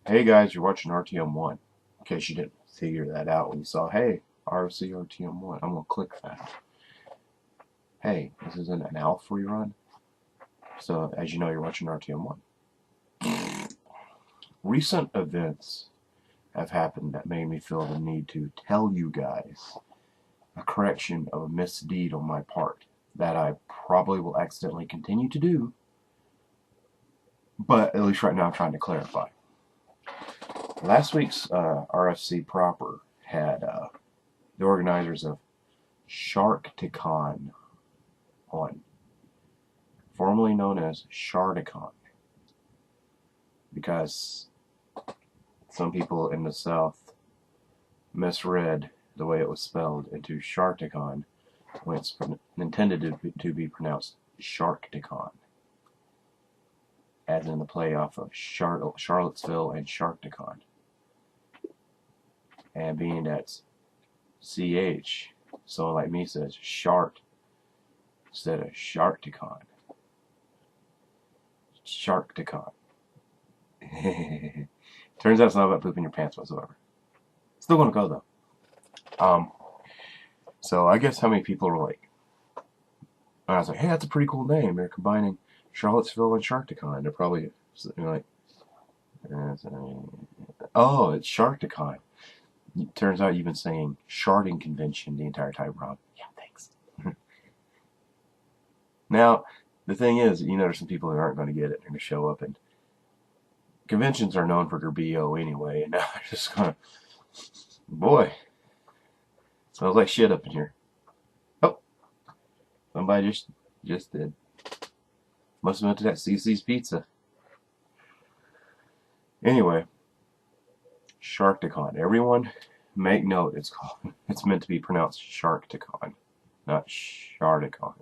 Hey guys, you're watching RTM1. In case you didn't figure that out when you saw, hey, RFC RTM1, I'm going to click that. Hey, this isn't an alpha rerun. So, as you know, you're watching RTM1. Recent events have happened that made me feel the need to tell you guys a correction of a misdeed on my part that I probably will accidentally continue to do, but at least right now I'm trying to clarify. Last week's RFC proper had the organizers of SharkTicon on, formerly known as Shardicon, because some people in the South misread the way it was spelled into Sharkticon when it's intended to be pronounced Sharkticon, as in the play off of Charlottesville and Sharkticon. And being that's CH, someone like me says Shart instead of Sharkticon. Sharkticon. Turns out it's not about pooping your pants whatsoever. Still gonna go though. So I guess how many people were like, I was like, hey, that's a pretty cool name. They're combining Charlottesville and Sharkticon. They're probably like, oh, it's Sharkticon. It turns out you've been saying sharding convention the entire time, Rob. Yeah, thanks. Now, the thing is, there's some people who aren't going to get it. They're going to show up, and conventions are known for their BO anyway, and now they're just going to, boy, smells like shit up in here. Oh, somebody just did. Must have went to that CC's Pizza. Anyway, Sharkticon. Everyone, make note. It's meant to be pronounced Sharkticon, not Shardicon.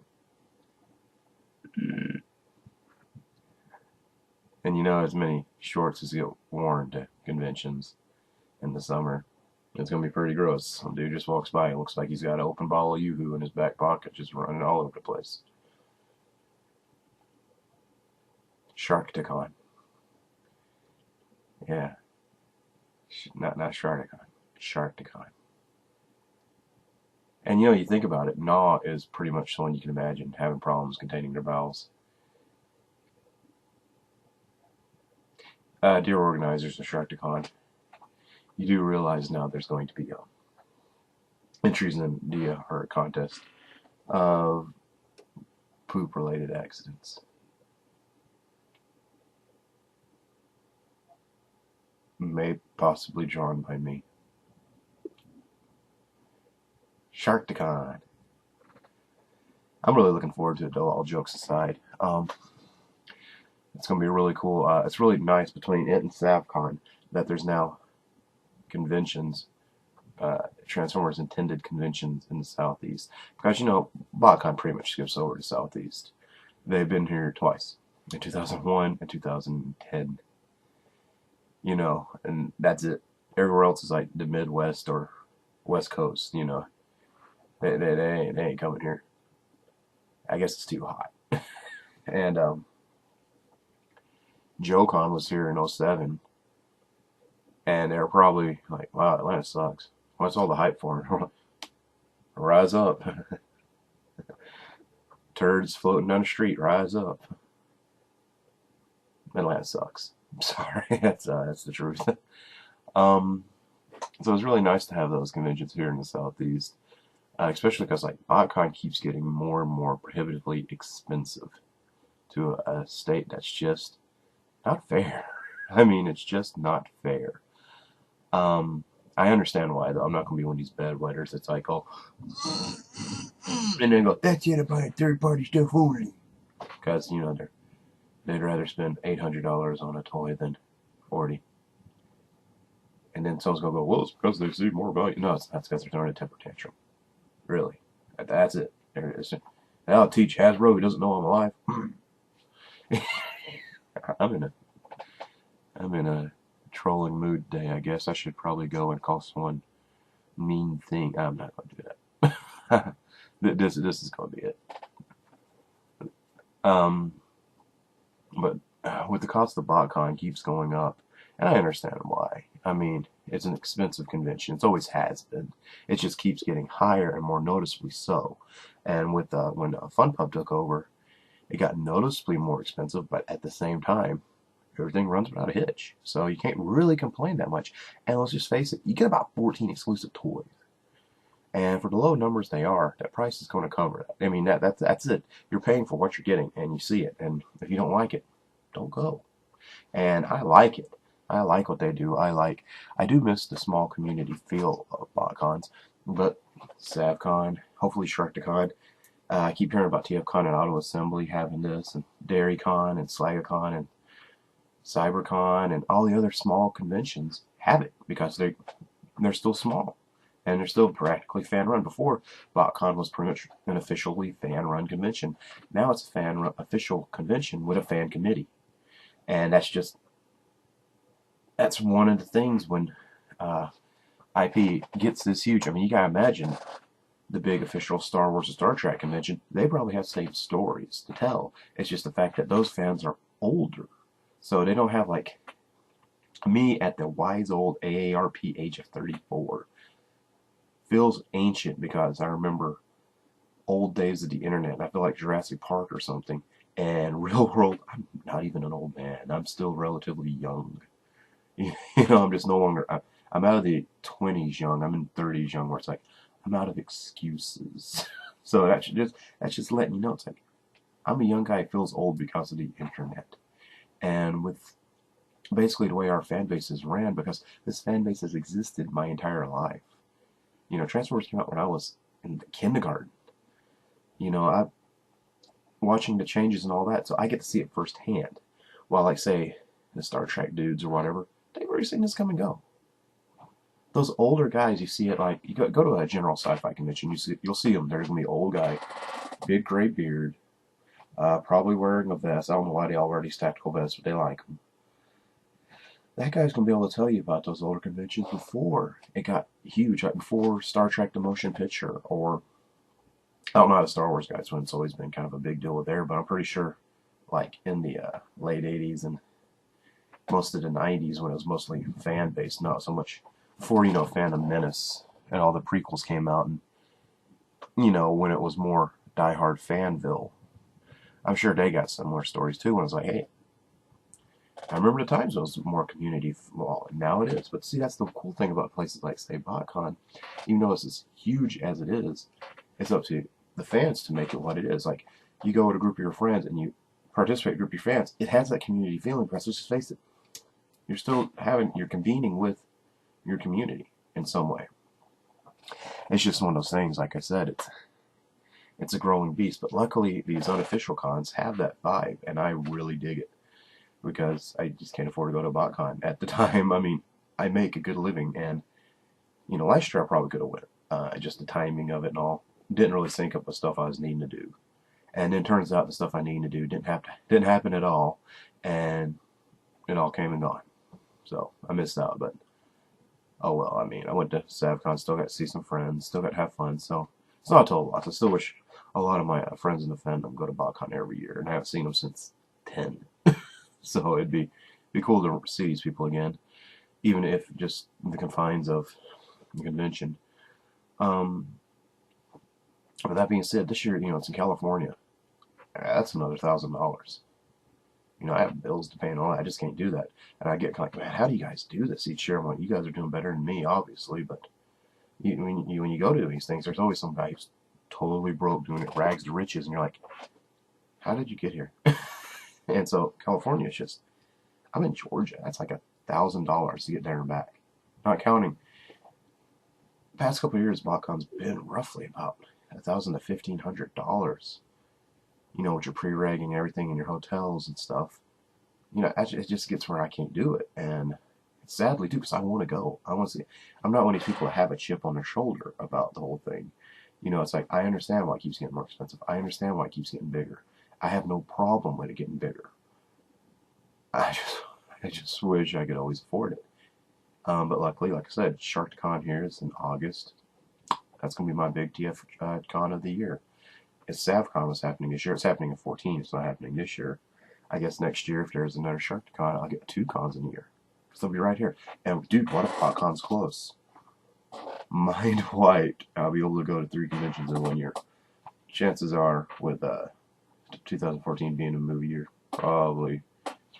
And as many shorts as get worn to conventions in the summer, it's gonna be pretty gross. Some dude just walks by. It looks like he's got an open bottle of Yoo-Hoo in his back pocket, just running all over the place. Sharkticon. Yeah. Not Sharkticon. Sharkticon. And you think about it, Gnaw is pretty much someone you can imagine having problems containing their bowels. Dear organizers of Sharkticon, you do realize now there's going to be entries in the contest of poop-related accidents. May possibly drawn by me. Sharkticon. I'm really looking forward to it, though, all jokes aside. It's going to be really cool. It's really nice between it and SavCon that there's now conventions, Transformers intended conventions in the Southeast. Because, BotCon pretty much skips over to Southeast. They've been here twice, in 2001 and 2010. And that's it. Everywhere else is like the Midwest or West Coast, They ain't coming here. I guess it's too hot. And JoeCon was here in 07, and they're probably like, wow, Atlanta sucks. What's all the hype for? Rise up. Turds floating down the street, rise up. Atlanta sucks. I'm sorry, that's the truth. So it's really nice to have those conventions here in the Southeast, especially because BotCon keeps getting more and more prohibitively expensive to a state that's just not fair. I mean, it's just not fair. I understand why, though. I'm not going to be one of these bedwetters that's like, oh, and then go, that's it, about third-party stuff only. Because, they'd rather spend $800 on a toy than $40. And then someone's going to go, well, it's because they see more value. No, that's because they're throwing a temper tantrum. Really. That's it. I'll teach Hasbro who doesn't know I'm alive. I'm in a trolling mood today, I guess. I should probably go and call someone mean thing. I'm not going to do that. This is going to be it. But with the cost of BotCon keeps going up, And I understand why. I mean, it's an expensive convention. It always has been. It just keeps getting higher and more noticeably so. And with when FunPub took over, it got noticeably more expensive, but at the same time, everything runs without a hitch. So you can't really complain that much. And let's just face it, you get about 14 exclusive toys. And for the low numbers they are, that price is going to cover that. I mean, that's it. You're paying for what you're getting, and you see it. And if you don't like it, don't go. And I like it. I like what they do. I do miss the small community feel of BotCons, but SavCon, hopefully Sharktacon. I keep hearing about TFCon and Auto Assembly having this, and DairyCon and SlagaCon and Cybertron and all the other small conventions have it because they're still small and they're still practically fan run. Before, BotCon was pretty much an officially fan run convention. Now it's a official convention with a fan committee, and that's one of the things when IP gets this huge. I mean, you gotta imagine the big official Star Wars and Star Trek convention. They probably have the same stories to tell. It's just the fact that those fans are older, so they don't have like me at the wise old AARP age of 34. Feels ancient because I remember old days of the internet. I feel like Jurassic Park or something. And real world, I'm not even an old man. I'm still relatively young. You know, I'm just no longer. I'm out of the 20s young. I'm in 30s young, where it's like I'm out of excuses. So that's just letting you know. It's like I'm a young guy who feels old because of the internet, and with basically the way our fan base is ran, because this fan base has existed my entire life. You know, Transformers came out when I was in kindergarten. You know, I watching the changes and all that, so I get to see it firsthand. While, like, say, the Star Trek dudes or whatever, they've already seen this come and go. Those older guys, you see it like you go to a general sci-fi convention, you'll see them. There's gonna be an old guy, big gray beard, probably wearing a vest. I don't know why they all wear these tactical vests, but they like them. That guy's gonna be able to tell you about those older conventions before it got huge, like before Star Trek: The Motion Picture, or I'm not a Star Wars guy, so it's always been kind of a big deal there. But I'm pretty sure, like in the late '80s and most of the '90s, when it was mostly fan based, not so much before Phantom Menace and all the prequels came out, and when it was more diehard fanville. I'm sure they got similar stories too. When it was like, hey, I remember the times it was more community. Well, now it is. But see, that's the cool thing about places like, say, BotCon. Even though it's as huge as it is, it's up to the fans to make it what it is. Like, you go with a group of your friends and you participate with a group of your fans. It has that community feeling. Because let's just face it, you're convening with your community in some way. It's just one of those things. Like I said, it's a growing beast. But luckily, these unofficial cons have that vibe, and I really dig it. Because I just can't afford to go to BotCon at the time. I mean, I make a good living, and last year I probably could have went. Just the timing of it and all didn't really sync up with stuff I was needing to do, and then turns out the stuff I needed to do didn't happen at all, and it all came and gone. So I missed out, but oh well. I mean, I went to SavCon, still got to see some friends, still got to have fun. So it's not a total loss. I still wish a lot of my friends in the fandom go to BotCon every year, and I haven't seen them since 10. So it'd be cool to see these people again, even if just in the confines of the convention. But that being said, this year, it's in California. That's another $1,000. I have bills to pay and all that. I just can't do that. And I get like, man, how do you guys do this each year? I'm like, you guys are doing better than me, obviously. But when you go to these things, there's always some guy who's totally broke, doing it rags to riches, and you're like, how did you get here? And so California is just, I'm in Georgia. That's like $1,000 to get there and back. Not counting. The past couple of years, BotCon's been roughly about $1,000 to $1,500. With your pre-regging and everything in your hotels and stuff. It just gets where I can't do it. And sadly, too, because I want to go. I want to see. I'm not one of these people that have a chip on their shoulder about the whole thing. It's like, I understand why it keeps getting more expensive. I understand why it keeps getting bigger. I have no problem with it getting bigger. I just wish I could always afford it. But luckily, like I said, Sharktacon here is in August. That's going to be my big TF con of the year. If SavCon was happening this year, it's happening in 14. It's not happening this year. I guess next year, if there's another Sharktacon, I'll get 2 cons in a year. they'll be right here. And dude, what if PotCon's close? Mind wiped. I'll be able to go to 3 conventions in 1 year. Chances are, with 2014 being a movie year, it's probably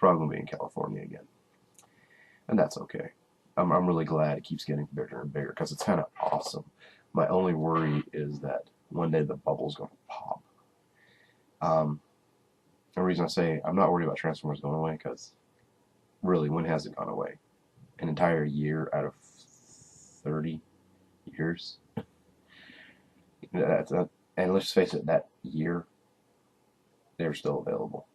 going to be in California again. And that's okay. I'm really glad it keeps getting bigger and bigger because it's kind of awesome. My only worry is that one day the bubble's going to pop. The reason I say I'm not worried about Transformers going away because really, when has it gone away? An entire year out of 30 years? And let's just face it, that year, they're still available.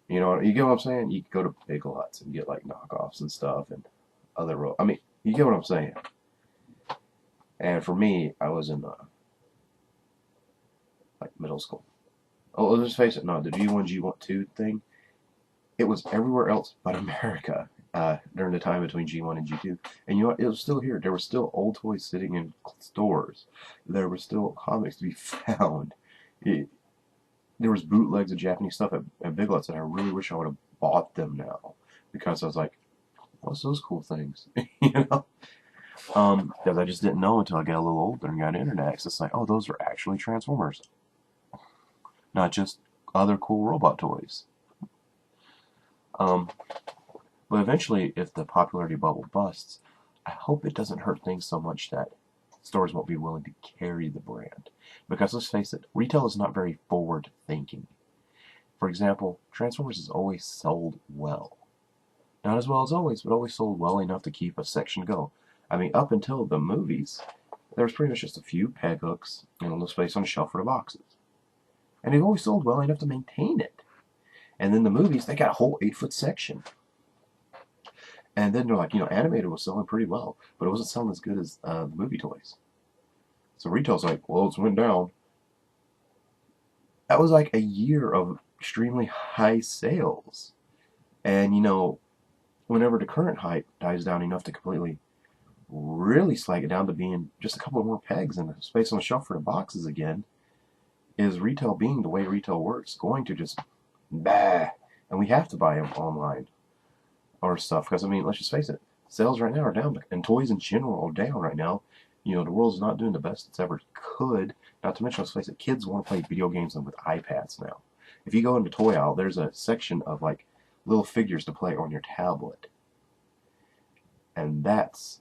You know, you get what I'm saying? You can go to Big Lots and get like knockoffs and stuff and other. I mean, you get what I'm saying? And for me, I was in like middle school. Oh, let's just face it. No, the G1, G2 thing, it was everywhere else but America during the time between G1 and G2. And you know what? It was still here. There were still old toys sitting in stores. There were still comics to be found. There was bootlegs of Japanese stuff at Big Lots, and I really wish I would have bought them now because I was like, what's those cool things? You know? Because I just didn't know until I got a little older and got internet. So it's like, oh, those are actually Transformers, not just other cool robot toys. But eventually, if the popularity bubble busts, I hope it doesn't hurt things so much that stores won't be willing to carry the brand. Because let's face it, retail is not very forward-thinking. For example, Transformers has always sold well. Not as well as always, but always sold well enough to keep a section go. I mean, up until the movies, there was pretty much just a few peg hooks and a little space on the shelf for the boxes. And it always sold well enough to maintain it. And then the movies, they got a whole 8-foot section. And then they're like, you know, animated was selling pretty well, but it wasn't selling as good as the movie toys. So retail's like, well, it's went down. That was like a year of extremely high sales. And, you know, whenever the current hype dies down enough to completely really slag it down to being just a couple more pegs and space on the shelf for the boxes again, is retail, being the way retail works, going to just bah, and we have to buy them online or stuff because, I mean, let's just face it, sales right now are down, and toys in general are down right now. You know, the world's not doing the best it's ever could. Not to mention, let's face it, kids want to play video games with iPads now. If you go into toy aisle, there's a section of like little figures to play on your tablet, and that's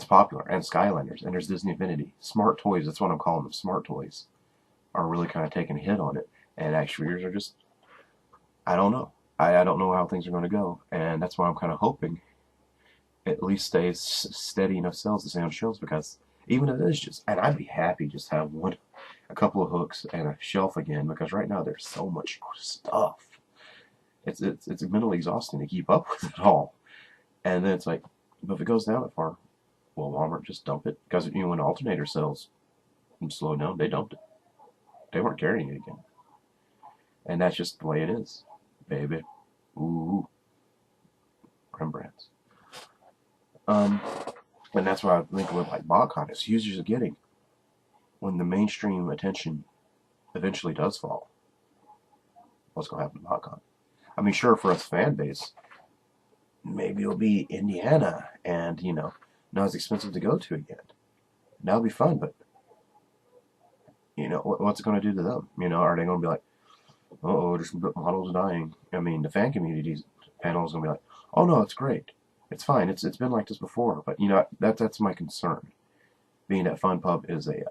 popular. And Skylanders, and there's Disney Infinity. Smart toys, that's what I'm calling them, smart toys, are really kind of taking a hit on it. And action figures are just, I don't know. I don't know how things are going to go. And that's why I'm kind of hoping it at least stays steady enough sales to stay on shelves, because even if it is just, and I'd be happy just to have a couple of hooks and a shelf again, because right now there's so much stuff. It's mentally exhausting to keep up with it all. And then it's like, but if it goes down that far, well, Walmart just dump it. Because, you know, when alternator sales slow down, they dumped it. They weren't carrying it again. And that's just the way it is, baby. Ooh. Rembrandts. And that's why I think with like BotCon, as users are getting, when the mainstream attention eventually does fall, what's going to happen to BotCon? I mean, sure, for us fan base, maybe it'll be Indiana and, you know, not as expensive to go to again. That'll be fun, but, you know, what's it going to do to them? You know, are they going to be like, uh-oh, there's models dying? I mean, the fan community's panel is going to be like, oh no, it's great. It's fine. It's been like this before. But, you know, that's my concern. Being that FunPub is a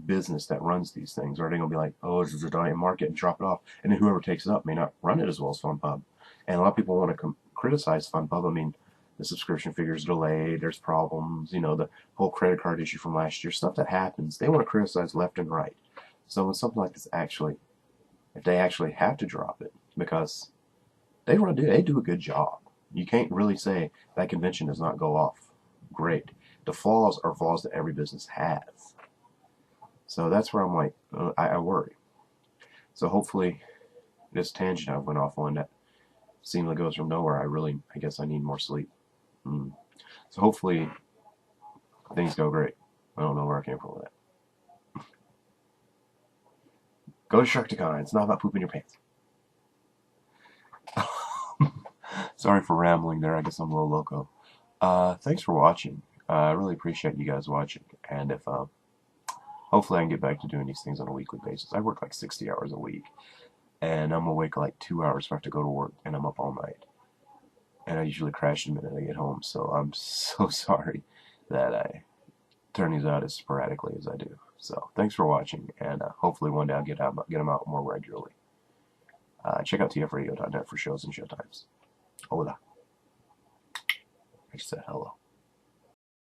business that runs these things. Are they going to be like, oh, this is a dying market and drop it off? And then whoever takes it up may not run it as well as FunPub. And a lot of people want to criticize FunPub. I mean, the subscription figures delayed, there's problems, you know, the whole credit card issue from last year, stuff that happens. They want to criticize left and right. So when something like this actually, if they actually have to drop it, because they do a good job. You can't really say that convention does not go off great. The flaws are flaws that every business has. So that's where I'm like, I worry. So hopefully this tangent I went off on that seemingly goes from nowhere, I guess I need more sleep. So hopefully things go great. I don't know where I came from with that. Go to Sharkticon. It's not about pooping your pants. So Sorry for rambling there. I guess I'm a little loco. Thanks for watching. I really appreciate you guys watching. And if hopefully I can get back to doing these things on a weekly basis. I work like 60 hours a week, and I'm awake like 2 hours if I have to go to work, and I'm up all night. And I usually crash the minute I get home. So I'm so sorry that I turn these out as sporadically as I do. So thanks for watching, and hopefully one day I'll get them out more regularly. Check out tfradio.net for shows and showtimes. Hola. I said hello.